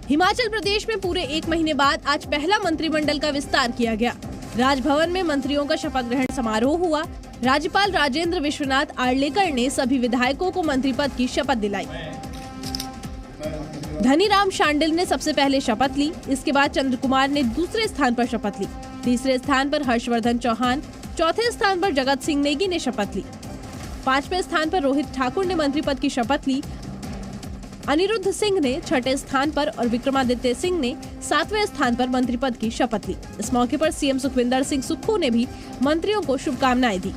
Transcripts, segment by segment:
हिमाचल प्रदेश में पूरे 1 महीने बाद आज पहला मंत्रिमंडल का विस्तार किया गया। राजभवन में मंत्रियों का शपथ ग्रहण समारोह हुआ। राज्यपाल राजेंद्र विश्वनाथ आर्लेकर ने सभी विधायकों को मंत्री पद की शपथ दिलाई। धनीराम शांडिल ने सबसे पहले शपथ ली। इसके बाद चंद्र कुमार ने दूसरे स्थान पर शपथ ली। तीसरे स्थान पर हर्षवर्धन चौहान, चौथे स्थान पर जगत सिंह नेगी ने शपथ ली। 5वें स्थान पर रोहित ठाकुर ने मंत्री पद की शपथ ली। अनिरुद्ध सिंह ने 6ठे स्थान पर और विक्रमादित्य सिंह ने 7वें स्थान पर मंत्री पद की शपथ ली। इस मौके पर सीएम सुखविंदर सिंह सुक्खू ने भी मंत्रियों को शुभकामनाएं दी।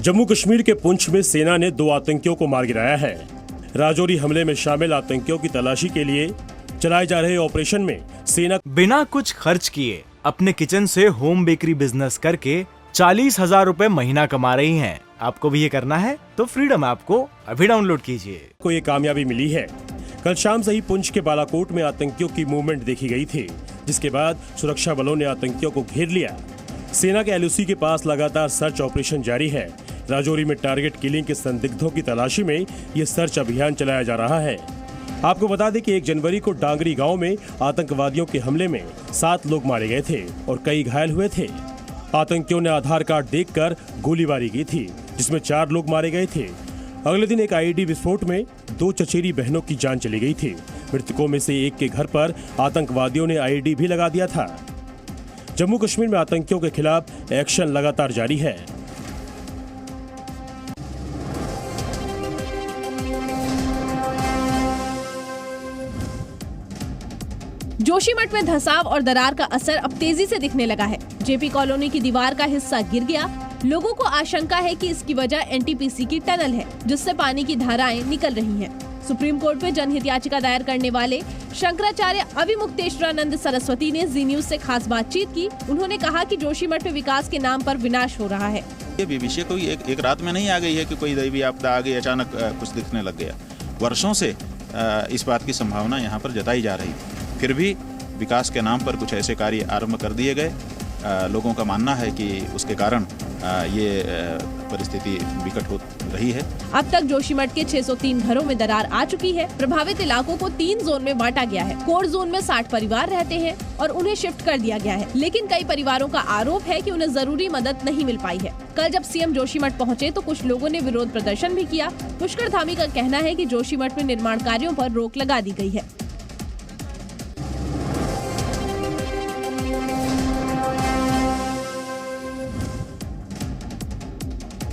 जम्मू कश्मीर के पुंछ में सेना ने 2 आतंकियों को मार गिराया है। राजौरी हमले में शामिल आतंकियों की तलाशी के लिए चलाए जा रहे ऑपरेशन में सेना बिना कुछ खर्च किए अपने किचन से होम बेकरी बिजनेस करके 40,000 रुपए महीना कमा रही हैं। आपको भी ये करना है तो फ्रीडम ऐप को अभी डाउनलोड कीजिए। को ये कामयाबी मिली है। कल शाम से ही पुंछ के बालाकोट में आतंकियों की मूवमेंट देखी गई थी, जिसके बाद सुरक्षा बलों ने आतंकियों को घेर लिया। सेना के LOC के पास लगातार सर्च ऑपरेशन जारी है। राजौरी में टारगेट किलिंग के संदिग्धों की तलाशी में ये सर्च अभियान चलाया जा रहा है। आपको बता दें कि 1 जनवरी को डांगरी गांव में आतंकवादियों के हमले में 7 लोग मारे गए थे और कई घायल हुए थे। आतंकियों ने आधार कार्ड देखकर गोलीबारी की थी, जिसमें 4 लोग मारे गए थे। अगले दिन एक IED विस्फोट में 2 चचेरी बहनों की जान चली गई थी। मृतकों में से एक के घर पर आतंकवादियों ने IED भी लगा दिया था। जम्मू कश्मीर में आतंकियों के खिलाफ एक्शन लगातार जारी है। जोशीमठ में धंसाव और दरार का असर अब तेजी से दिखने लगा है। JP कॉलोनी की दीवार का हिस्सा गिर गया। लोगों को आशंका है कि इसकी वजह NTPC की टनल है, जिससे पानी की धाराएं निकल रही हैं। सुप्रीम कोर्ट में जनहित याचिका दायर करने वाले शंकराचार्य अविमुक्तेश्वरानंद सरस्वती ने जी न्यूज से खास बातचीत की। उन्होंने कहा कि जोशीमठ में विकास के नाम पर विनाश हो रहा है। ये विषय कोई एक रात में नहीं आ गई है कि कोई दैवीय आपदा आ गई, अचानक कुछ दिखने लग गया। वर्षों से इस बात की संभावना यहाँ पर जताई जा रही, फिर भी विकास के नाम पर कुछ ऐसे कार्य आरंभ कर दिए गए। लोगों का मानना है कि उसके कारण ये परिस्थिति विकट हो रही है। अब तक जोशीमठ के 603 घरों में दरार आ चुकी है। प्रभावित इलाकों को 3 जोन में बांटा गया है। कोर जोन में 60 परिवार रहते हैं और उन्हें शिफ्ट कर दिया गया है, लेकिन कई परिवारों का आरोप है कि उन्हें जरूरी मदद नहीं मिल पाई है। कल जब सीएम जोशीमठ पहुंचे तो कुछ लोगों ने विरोध प्रदर्शन भी किया। पुष्कर धामी का कहना है कि जोशीमठ में निर्माण कार्यों पर रोक लगा दी गई है।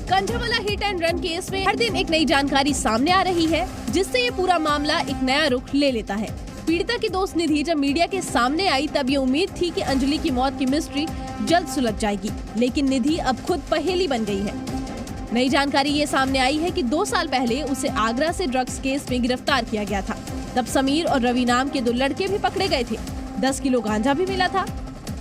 Kanjhawala hit and run case में हर दिन एक नई जानकारी सामने आ रही है, जिससे ये पूरा मामला एक नया रुख ले लेता है। पीड़िता की दोस्त निधि जब मीडिया के सामने आई तब ये उम्मीद थी कि अंजलि की मौत की मिस्ट्री जल्द सुलझ जाएगी, लेकिन निधि अब खुद पहेली बन गई है। नई जानकारी ये सामने आई है कि 2 साल पहले उसे आगरा से ड्रग्स केस में गिरफ्तार किया गया था। तब समीर और रवि नाम के 2 लड़के भी पकड़े गए थे। 10 किलो गांजा भी मिला था,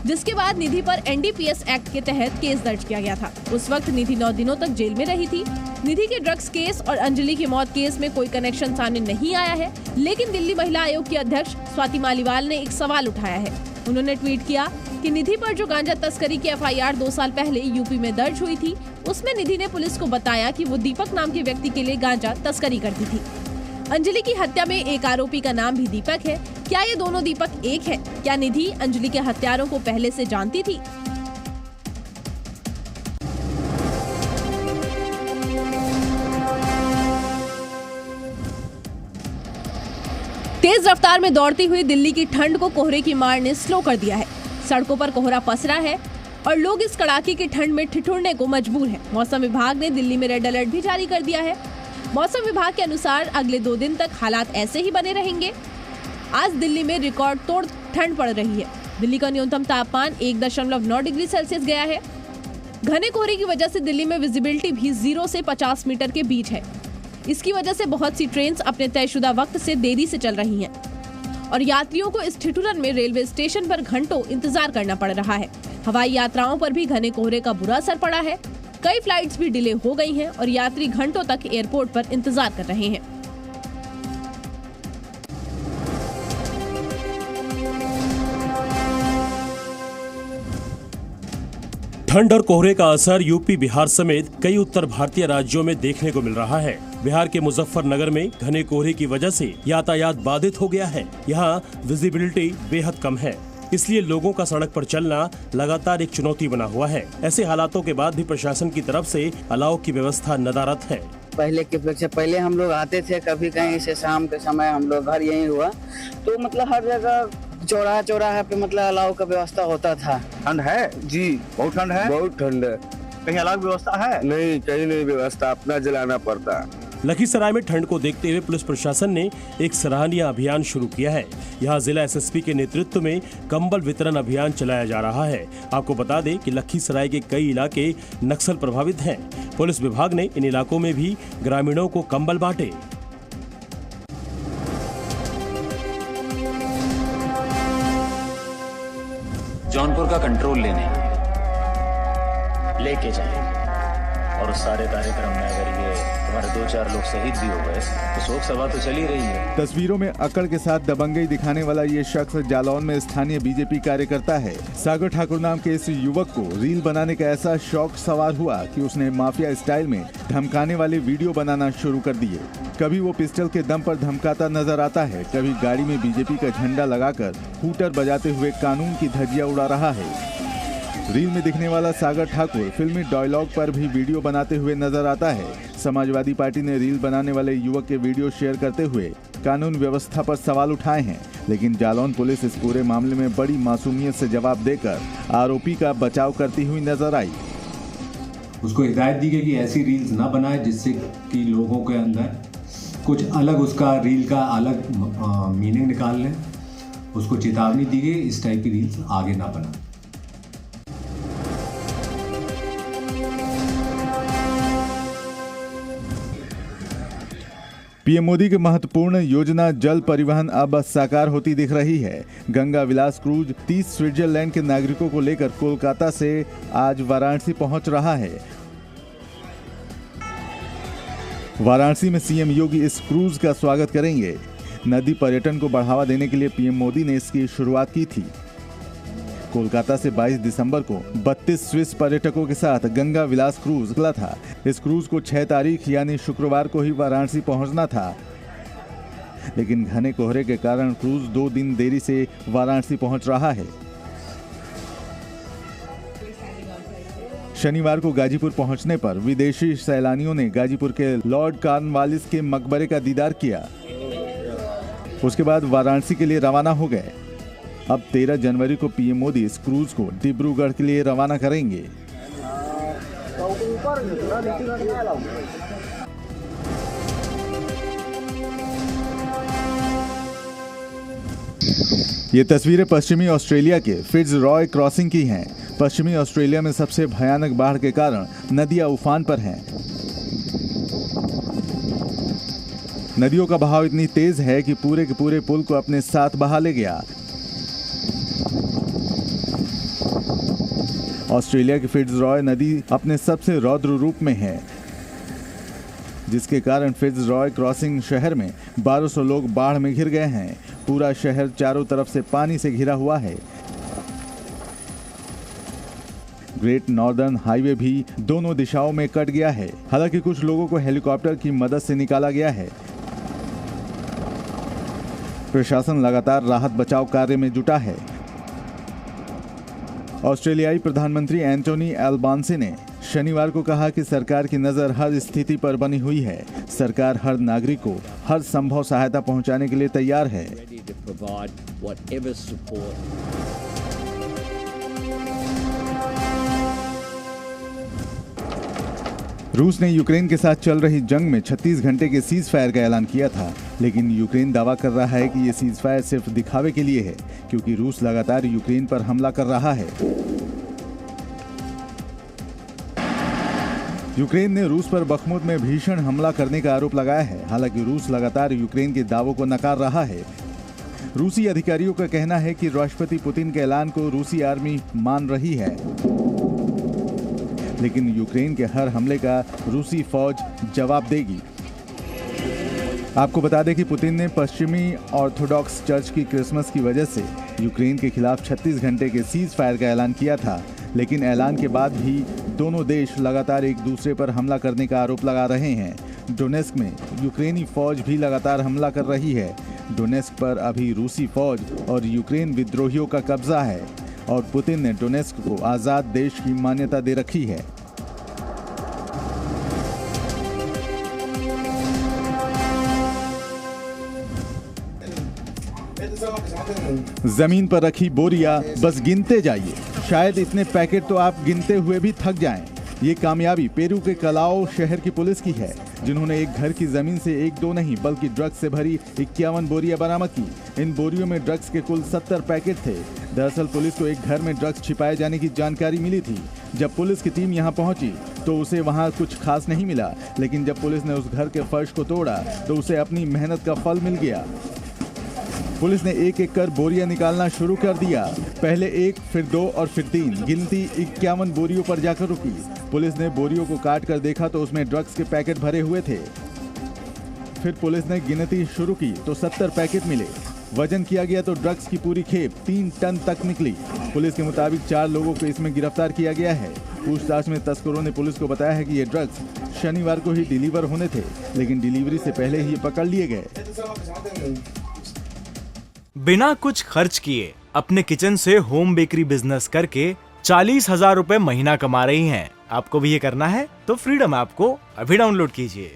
जिसके बाद निधि पर NDPS एक्ट के तहत केस दर्ज किया गया था। उस वक्त निधि 9 दिनों तक जेल में रही थी। निधि के ड्रग्स केस और अंजलि की मौत केस में कोई कनेक्शन सामने नहीं आया है, लेकिन दिल्ली महिला आयोग की अध्यक्ष स्वाति मालीवाल ने एक सवाल उठाया है। उन्होंने ट्वीट किया कि निधि पर जो गांजा तस्करी की FIR 2 साल पहले यूपी में दर्ज हुई थी, उसमें निधि ने पुलिस को बताया कि वो दीपक नाम के व्यक्ति के लिए गांजा तस्करी करती थी। अंजलि की हत्या में एक आरोपी का नाम भी दीपक है। क्या ये दोनों दीपक एक है? क्या निधि अंजलि के हत्यारों को पहले से जानती थी? तेज रफ्तार में दौड़ती हुई दिल्ली की ठंड को कोहरे की मार ने स्लो कर दिया है। सड़कों पर कोहरा पसरा है और लोग इस कड़ाके की ठंड में ठिठुरने को मजबूर हैं। मौसम विभाग ने दिल्ली में रेड अलर्ट भी जारी कर दिया है। मौसम विभाग के अनुसार अगले 2 दिन तक हालात ऐसे ही बने रहेंगे। आज दिल्ली में रिकॉर्ड तोड़ ठंड पड़ रही है। दिल्ली का न्यूनतम तापमान 1.9 डिग्री सेल्सियस गया है। घने कोहरे की वजह से दिल्ली में विजिबिलिटी भी 0 से 50 मीटर के बीच है। इसकी वजह से बहुत सी ट्रेन अपने तयशुदा वक्त से देरी से चल रही हैं और यात्रियों को इस ठिठुरन में रेलवे स्टेशन पर घंटों इंतजार करना पड़ रहा है। हवाई यात्राओं पर भी घने कोहरे का बुरा असर पड़ा है। कई फ्लाइट्स भी डिले हो गई हैं और यात्री घंटों तक एयरपोर्ट पर इंतजार कर रहे हैं। ठंड और कोहरे का असर यूपी, बिहार समेत कई उत्तर भारतीय राज्यों में देखने को मिल रहा है। बिहार के मुजफ्फरनगर में घने कोहरे की वजह से यातायात बाधित हो गया है। यहाँ विजिबिलिटी बेहद कम है, इसलिए लोगों का सड़क पर चलना लगातार एक चुनौती बना हुआ है। ऐसे हालातों के बाद भी प्रशासन की तरफ से अलाव की व्यवस्था नदारद है। पहले की अपेक्षा पहले हम लोग आते थे, कभी कहीं से शाम के समय हम लोग घर यहीं हुआ, तो मतलब हर जगह चौराहा पे मतलब अलाव का व्यवस्था होता था। ठंड है जी, बहुत ठंड है, बहुत ठंड है। कहीं अलग व्यवस्था है? नहीं, कहीं नहीं व्यवस्था, अपना जलाना पड़ता है। लखीसराय में ठंड को देखते हुए पुलिस प्रशासन ने एक सराहनीय अभियान शुरू किया है। यहाँ जिला एसएसपी के नेतृत्व में कंबल वितरण अभियान चलाया जा रहा है। आपको बता दें कि लखीसराय के कई इलाके नक्सल प्रभावित हैं। पुलिस विभाग ने इन इलाकों में भी ग्रामीणों को कंबल बांटे। जौनपुर का कंट्रोल लेके जाएंगे और सारे कार्यक्रम में अगर ये हमारे 2-4 लोग शहीद भी हो गए तो शोक सभा तो चली रही है। तस्वीरों में अकड़ के साथ दबंगई दिखाने वाला ये शख्स जालौन में स्थानीय बीजेपी कार्यकर्ता है। सागर ठाकुर नाम के इस युवक को रील बनाने का ऐसा शौक सवार हुआ कि उसने माफिया स्टाइल में धमकाने वाले वीडियो बनाना शुरू कर दिए। कभी वो पिस्टल के दम पर धमकाता नजर आता है, कभी गाड़ी में बीजेपी का झंडा लगाकर हूटर बजाते हुए कानून की धज्जियां उड़ा रहा है। रील में दिखने वाला सागर ठाकुर फिल्मी डायलॉग पर भी वीडियो बनाते हुए नजर आता है। समाजवादी पार्टी ने रील बनाने वाले युवक के वीडियो शेयर करते हुए कानून व्यवस्था पर सवाल उठाए हैं, लेकिन जालौन पुलिस इस पूरे मामले में बड़ी मासूमियत से जवाब देकर आरोपी का बचाव करती हुई नजर आई। उसको हिदायत दी गई कि ऐसी रील्स ना बनाए जिससे कि लोगों के अंदर कुछ अलग उसका रील का अलग मीनिंग निकाल लें। उसको चेतावनी दी गई इस टाइप की रील्स आगे ना बनाए। पीएम मोदी की महत्वपूर्ण योजना जल परिवहन अब साकार होती दिख रही है। गंगा विलास क्रूज 30 स्विट्जरलैंड के नागरिकों को लेकर कोलकाता से आज वाराणसी पहुंच रहा है। वाराणसी में सीएम योगी इस क्रूज का स्वागत करेंगे। नदी पर्यटन को बढ़ावा देने के लिए पीएम मोदी ने इसकी शुरुआत की थी। कोलकाता से 22 दिसंबर को 32 स्विस पर्यटकों के साथ गंगा विलास क्रूज निकला था। इस क्रूज को 6 तारीख यानी शुक्रवार को ही वाराणसी पहुंचना था, लेकिन घने कोहरे के कारण क्रूज 2 दिन देरी से वाराणसी पहुंच रहा है। शनिवार को गाजीपुर पहुंचने पर विदेशी सैलानियों ने गाजीपुर के लॉर्ड कॉर्नवालिस के मकबरे का दीदार किया। उसके बाद वाराणसी के लिए रवाना हो गए। अब 13 जनवरी को पीएम मोदी इस क्रूज को डिब्रूगढ़ के लिए रवाना करेंगे। ये तस्वीरें पश्चिमी ऑस्ट्रेलिया के फिट्जरॉय क्रॉसिंग की हैं। पश्चिमी ऑस्ट्रेलिया में सबसे भयानक बाढ़ के कारण नदियां उफान पर हैं। नदियों का बहाव इतनी तेज है कि पूरे के पूरे पुल को अपने साथ बहा ले गया। ऑस्ट्रेलिया की फिट्जरॉय नदी अपने सबसे रौद्र रूप में है, जिसके कारण फिट्जरॉय क्रॉसिंग शहर में 1200 लोग बाढ़ में घिर गए हैं। पूरा शहर चारों तरफ से पानी से घिरा हुआ है। ग्रेट नॉर्दर्न हाईवे भी दोनों दिशाओं में कट गया है। हालांकि कुछ लोगों को हेलीकॉप्टर की मदद से निकाला गया है। प्रशासन लगातार राहत बचाव कार्य में जुटा है। ऑस्ट्रेलियाई प्रधानमंत्री एंटोनी एल्बांसी ने शनिवार को कहा कि सरकार की नजर हर स्थिति पर बनी हुई है। सरकार हर नागरिक को हर संभव सहायता पहुंचाने के लिए तैयार है। रूस ने यूक्रेन के साथ चल रही जंग में 36 घंटे के सीज फायर का ऐलान किया था, लेकिन यूक्रेन दावा कर रहा है कि ये सीज फायर सिर्फ दिखावे के लिए है, क्योंकि रूस लगातार यूक्रेन पर हमला कर रहा है। यूक्रेन ने रूस पर बखमुत में भीषण हमला करने का आरोप लगाया है। हालांकि रूस लगातार यूक्रेन के दावों को नकार रहा है। रूसी अधिकारियों का कहना है कि राष्ट्रपति पुतिन के ऐलान को रूसी आर्मी मान रही है, लेकिन यूक्रेन के हर हमले का रूसी फौज जवाब देगी। आपको बता दें कि पुतिन ने पश्चिमी ऑर्थोडॉक्स चर्च की क्रिसमस की वजह से यूक्रेन के खिलाफ 36 घंटे के सीज फायर का ऐलान किया था, लेकिन ऐलान के बाद भी दोनों देश लगातार एक दूसरे पर हमला करने का आरोप लगा रहे हैं। डोनेस्क में यूक्रेनी फौज भी लगातार हमला कर रही है। डोनेस्क पर अभी रूसी फौज और यूक्रेन विद्रोहियों का कब्जा है और पुतिन ने डोनेस्क को आजाद देश की मान्यता दे रखी है। जमीन पर रखी बोरियां बस गिनते जाइए, शायद इतने पैकेट तो आप गिनते हुए भी थक जाएं। ये कामयाबी पेरू के कलाओ शहर की पुलिस की है, जिन्होंने एक घर की जमीन से एक दो नहीं बल्कि ड्रग्स से भरी 51 बोरियां बरामद की। इन बोरियों में ड्रग्स के कुल 70 पैकेट थे। दरअसल पुलिस को एक घर में ड्रग्स छिपाए जाने की जानकारी मिली थी। जब पुलिस की टीम यहां पहुंची तो उसे वहां कुछ खास नहीं मिला, लेकिन जब पुलिस ने उस घर के फर्श को तोड़ा तो उसे अपनी मेहनत का फल मिल गया। पुलिस ने एक एक कर बोरियां निकालना शुरू कर दिया। पहले 1, फिर 2 और फिर 3। गिनती 51 बोरियों पर जाकर रुकी। पुलिस ने बोरियों को काट कर देखा तो उसमें ड्रग्स के पैकेट भरे हुए थे। फिर पुलिस ने गिनती शुरू की तो 70 पैकेट मिले। वजन किया गया तो ड्रग्स की पूरी खेप 3 टन तक निकली। पुलिस के मुताबिक 4 लोगों को इसमें गिरफ्तार किया गया है। पूछताछ में तस्करों ने पुलिस को बताया है कि ये ड्रग्स शनिवार को ही डिलीवर होने थे, लेकिन डिलीवरी से पहले ही पकड़ लिए गए। बिना कुछ खर्च किए अपने किचन से होम बेकरी बिजनेस करके 40,000 रुपए महीना कमा रही हैं। आपको भी ये करना है तो फ्रीडम ऐप को अभी डाउनलोड कीजिए।